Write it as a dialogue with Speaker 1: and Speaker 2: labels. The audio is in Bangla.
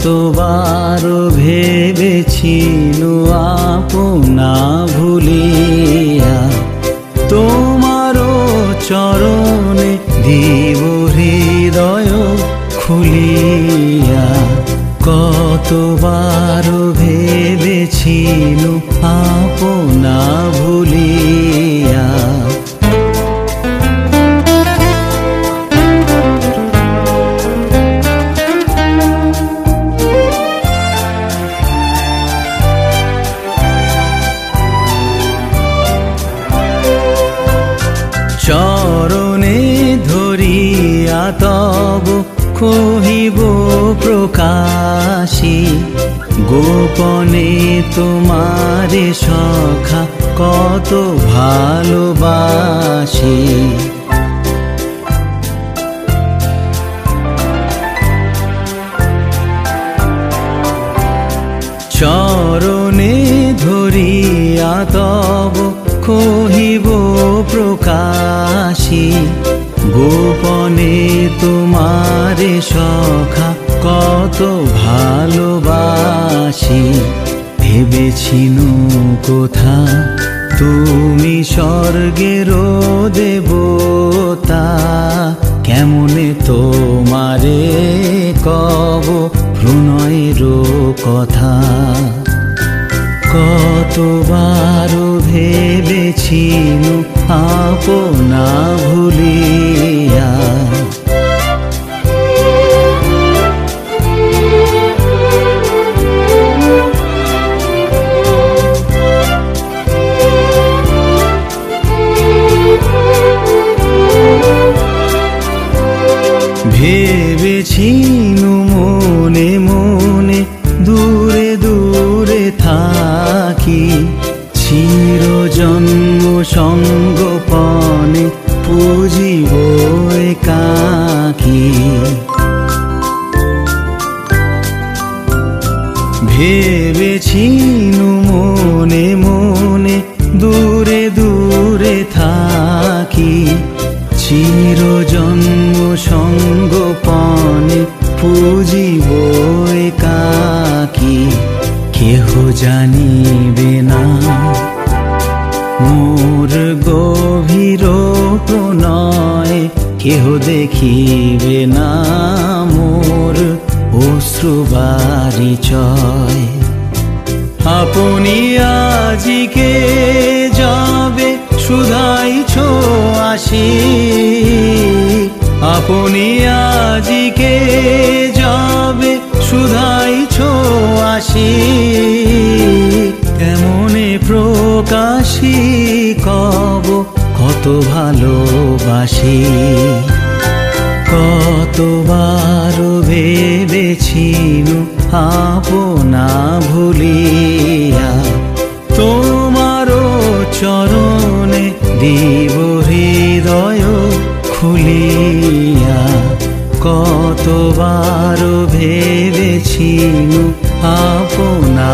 Speaker 1: কতবার ভেবেছিনু আপনা ভুলিয়া, তোমারও চরণে দিব হৃদয় খুলিয়া। কতবার ভেবেছিনু আপনা ভুলিয়া। চরণে ধরিয়া তব কহিব প্রকাশী, গোপনে তোমারে সখা কত ভালোবাসি। চরণে ধরিয়া তব কহিব প্রকাশী, গোপনে তোমারে সখা কত ভালোবাসি। ভেবেছিনু কোথা তুমি স্বর্গের দেবতা, কেমনে তোমারে কব প্রণয়ের কথা। কতবার ভেবেছিনু আপনা ভুলিয়া। ভেবেছিনু মনে মনে দূরে দূরে থাকি, চিরজন্ম সঙ্গোপনে পুজিব একাকী। ভেবেছিনু মনে মনে দূরে দূরে থাকি, চিরজন্ম সঙ্গোপনে পুজিব একাকী। কেহ জানিবে না মোর গভীর প্রণয়, কেহ দেখিবে না মোর অশ্রুবারিচয়। আপনি আজিকে যাবে শুধাইছ আসি, আপনি আজিকে যাবে শুধাইছ আসি। কেমনে প্রকাশী কব কত ভালোবাসি। কতবার ভেবেছিনু আপনা ভুলিয়া, তোমারও চরণে দিব হৃদয় খুলিয়া। কতবার ভেবেছিনু আপনা